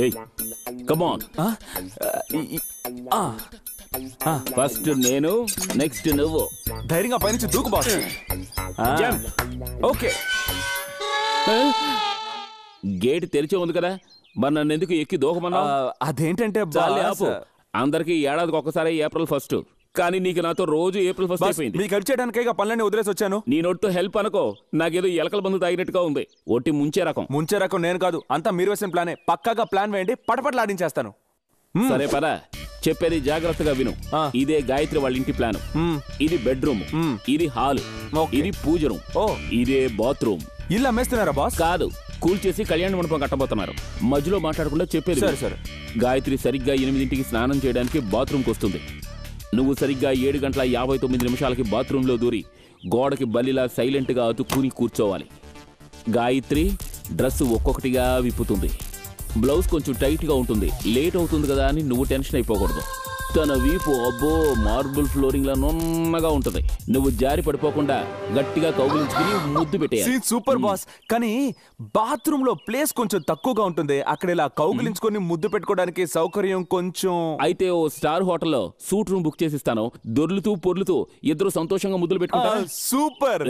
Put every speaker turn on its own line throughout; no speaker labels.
ఏయ్ come on. First నేను, next నువ్వు.
ధైర్యంగా పైనుంచి దూకు బాస్. ఓకే.
గేట్ తెరిచే ఉంది కదా, మరి నన్ను ఎందుకు ఎక్కి దూకమన్నా?
అదేంటంటే
అందరికి ఏడాదికి ఒక్కసారి ఏప్రిల్ 1, కానీ నీకు నాతో రోజు ఏప్రిల్ 1 అయిపోయింది.
మీకు హెల్ప్ చేయడానికి పనులన్నీ వదిలేసి వచ్చాను.
నీ నోటితో హెల్ప్ అనుకో, నాకేదో ఎలకల బంధు తాగినట్టుగా ఉంది. ఒట్టి ముంచే రకం నేను కాదు, అంతా మీరు వేసిన ప్లానే. పక్కాగా ప్లాన్ వేయండి, పటపట్లాడించేస్తాను. సరే పదా, చెప్పేది జాగ్రత్తగా విను. ఇదే గాయత్రి వాళ్ళ ఇంటి ప్లాన్. ఇది బెడ్రూమ్, ఇది హాల్, ఇది పూజ రూమ్, ఇదే బాత్రూమ్.
ఇల్లు అమ్మేస్తున్నారా బాస్?
కాదు, కూల్చేసి కళ్యాణ మండపం కట్టబోతున్నారు. మధ్యలో మాట్లాడకుండా చెప్పేది.
సరే.
గాయత్రి సరిగ్గా 8ంటికి స్నానం చేయడానికి బాత్రూమ్కి వస్తుంది. నువ్వు సరిగ్గా 7:59 బాత్రూంలో దూరి గోడకి బల్లిలా సైలెంట్గా అతుక్కుని కూర్చోవాలి. గాయత్రి డ్రెస్ ఒక్కొక్కటిగా విప్పుతుంది. బ్లౌజ్ కొంచెం టైట్గా ఉంటుంది. లేట్ అవుతుంది కదా అని నువ్వు టెన్షన్ అయిపోకూడదు. తన వీపు అబ్బో మార్బుల్ ఫ్లోరింగ్ లా నున్నగా ఉంటది. నువ్వు జారి పడిపోకుండా గట్టిగా కౌగిలించుకుని ముద్దు పెట్టేయాలి.
Super boss. కానీ బాత్రూమ్ లో ప్లేస్ కొంచెం తక్కువగా ఉంటుంది. అక్కడ ఇలా కౌగిలించుకొని ముద్దు పెట్టుకోవడానికి సౌకర్యం కొంచెం.
అయితే ఓ స్టార్ హోటల్లో సూట్ రూమ్ బుక్ చేసిస్తాను. దొర్లుతూ పొర్లుతూ ఇద్దరు సంతోషంగా ముద్దులు పెట్టుకుంటారు.
సూపర్.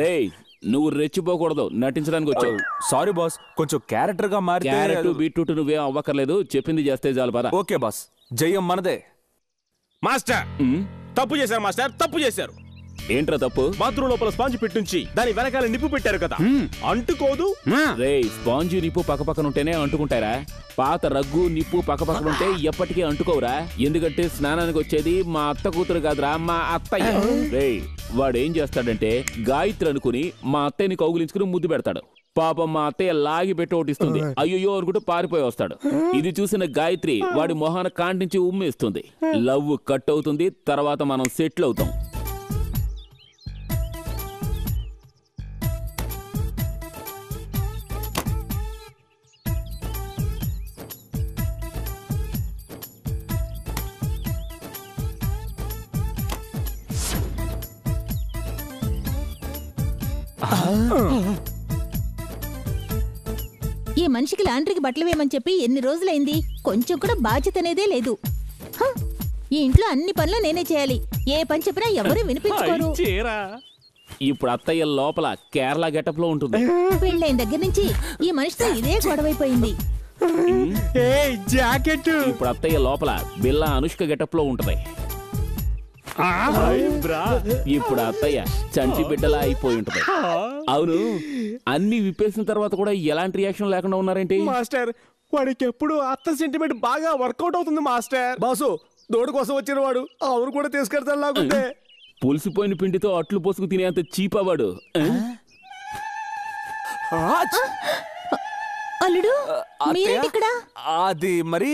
నువ్వు రెచ్చిపోకూడదు, నటించడానికి వచ్చావు.
సారీ బాస్, కొంచెం క్యారెక్టర్ గా మారి.
క్యారెట్ బీట్రూట్ నువ్వేం అవ్వక్కర్లేదు, చెప్పింది చేస్తే చాలు పద.
ఓకే బాస్, జయం మనదే.
మాస్టర్ తప్పు చేశారు మాస్టర్, తప్పు చేశారు.
ఏంట్రా తప్పు?
బాత్రూమ్ లోపల స్పాంజ్ పెట్టుంచి దాని వెనకాల నిప్పు పెట్టారు కదా, అంటుకోదు.
స్పాంజ్ నిప్పు పక్కపక్కన ఉంటేనే అంటుకుంటారా? పాత రగ్గు నిప్పు పక్కపక్కన ఉంటే ఎప్పటికీ అంటుకోవురా? ఎందుకంటే స్నానానికి వచ్చేది మా అత్త కూతురు కాదురా, మా అత్తయ్య. వాడేం చేస్తాడంటే గాయత్రి అనుకుని మా అత్తయ్యని కౌగులించుకుని ముద్దు పెడతాడు. పాపం మా అత్తయ్య లాగి పెట్టి ఓటిస్తుంది. అయ్యో అనుకుంటూ పారిపోయి వస్తాడు. ఇది చూసిన గాయత్రి వాడి మొహాన కాంటించి ఉమ్మేస్తుంది. లవ్ కట్ అవుతుంది. తర్వాత మనం సెటిల్ అవుతాం.
ఈ మనిషికి లాండ్రీకి బట్టలు వేయమని చెప్పి ఎన్ని రోజులైంది? కొంచెం కూడా బాధ్యత అనేదే లేదు. ఈ ఇంట్లో అన్ని పనులు నేనే చేయాలి. ఏ పని చెప్పినా ఎవరు వినిపించుకోరు.
ఇప్పుడు అత్తయ్య లోపల కేరళ గెటప్ లో ఉంటుంది.
పెళ్ళైన దగ్గర నుంచి ఈ మనిషితో ఇదే గొడవైపోయింది.
ఇప్పుడు అత్తయ్య లోపల బిల్లా అనుష్క గెటప్ లో ఉంటది. ఇప్పుడు అత్తయ్య చంటి బిడ్డలా అయిపోయి ఉంటది. అవును, అన్ని విప్పేసిన తర్వాత కూడా ఎలాంటి రియాక్షన్ లేకుండా ఉన్నారేంటి?
మాస్టర్, వాడికి ఎప్పుడు అత్త సెంటిమెంట్ బాగా వర్కౌట్ అవుతుంది మాస్టర్. బాసు, దోడు కోసం వచ్చిన వాడు అవును కూడా తీసుకెళ్తాడు లాగుంటే.
పులిసిపోయిన పిండితో అట్లు పోసుకు తినేంత చీపవాడు.
అల్లుడు మీరేంటిక్కడ?
అది మరి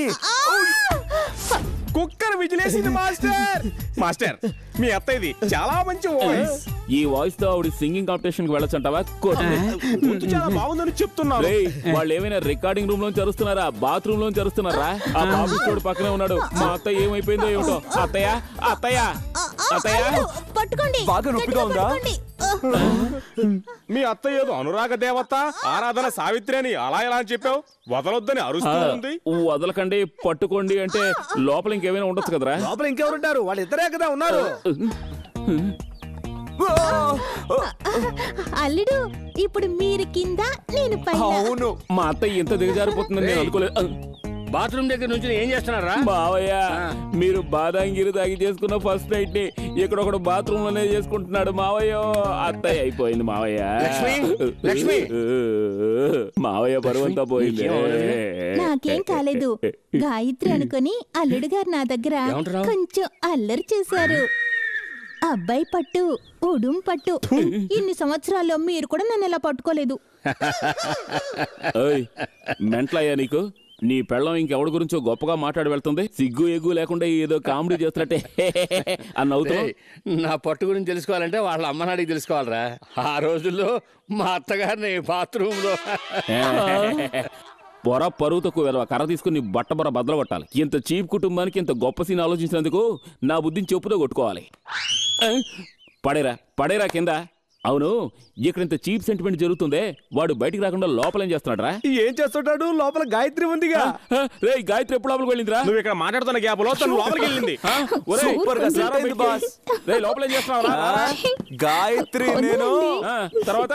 కుక్కర్ విజిలేసింది మాస్టర్. మాస్టర్, మీ అత్త ఇది చాలా మంచి వాయిస్.
ఈ వాయిస్ తో ఆవిడ సింగింగ్ కాంపిటీషన్ కి వెళ్ళొచ్చంటావా?
చాలా బాగుందని చెప్తున్నారు.
వాళ్ళు ఏమైనా రికార్డింగ్ రూమ్ లోంచి అరుస్తున్నారా, బాత్రూమ్ లోంచి అరుస్తున్నారా? ఆ బాబు తోడు పక్కనే ఉన్నాడు. మా అత్తయ్య ఏమైపోయిందో ఏమిటో. అత్తయ్య అత్తయ్య అత్తయ్య
పట్టుకోండి.
బాగా నొప్పిగా ఉందా?
మీ అత్త ఏదో అనురాగ దేవత, ఆరాధన సావిత్రి అని అలా ఎలా అని చెప్పావు? వదలొద్దని అరుస్తుంది.
వదలకండి, పట్టుకోండి అంటే లోపల ఇంకేమైనా ఉండొచ్చు కదరా?
లోపల ఇంకెవరుంటారు? వాళ్ళు ఇద్దరే కదా ఉన్నారు.
అల్లుడు, ఇప్పుడు మీరు కింద, నేను పైన.
అవును,
మా అత్తయ్య ఎంత దిగజారిపోతుందని నేను అనుకోలేదు.
బాత్రూమ్ దగ్గర నుంచి ఏం చేస్తున్నారా?
మావయ్య, మీరు బాదాంగిరి తాగి చేసుకున్న ఫస్ట్ నైట్ ని ఇక్కడ ఒకడు బాత్రూమ్ లోనే చేసుకుంటున్నాడు మావయ్య. అత్తయ్య అయిపోయింది మావయ్య.
లక్ష్మి,
మావయ్య బరువంతా పోయింది.
నాకేం కాలేదు. గాయత్రి అనుకుని అల్లుడు గారు నా దగ్గర కొంచెం అల్లరి చేశారు. అబ్బాయి పట్టు, ఉడుం పట్టు. ఇన్ని సంవత్సరాల్లో మీరు కూడా నన్ను ఎలా పట్టుకోలేదు.
మెంట్లయ్యా నీకు? నీ పెళ్ళం ఇంకెవడి గురించో గొప్పగా మాట్లాడి వెళ్తుంది. సిగ్గు ఎగ్గు లేకుండా ఏదో కామెడీ చేస్తున్నట్టే అని అవుతావు.
నా పట్టు గురించి తెలుసుకోవాలంటే వాళ్ళ అమ్మనాడికి తెలుసుకోవాలరా. ఆ రోజుల్లో మా అత్తగారిని బాత్రూమ్ లో
పొర పరువు తక్కువ వెలవ కర్ర తీసుకుని బట్ట బొర బద్దలు కొట్టాలి. ఇంత చీప్ కుటుంబానికి ఇంత గొప్ప సీన్ ఆలోచించినందుకు నా బుద్ధిని చెప్పుతో కొట్టుకోవాలి. పడేరా పడేరా కింద. అవును, ఇక్కడ ఇంత చీప్ సెంటిమెంట్ జరుగుతుందే, వాడు బయటికి రాకుండా లోపల ఏం చేస్తున్నాడు?
ఏం చేస్తుంటాడు? లోపల గాయత్రి ఉందిగా.
రే గాయత్రి ఎప్పుడు లోపలికి వెళ్ళిందిరా?
నువ్వు ఇక్కడ మాట్లాడుతున్న గ్యాప్ లో తను లోపలికి వెళ్ళింది.
సూపర్ గా సెట్ అయింది బాస్.
రే లోపల ఏం చేస్తున్నావు?
గాయత్రి నేను
తర్వాత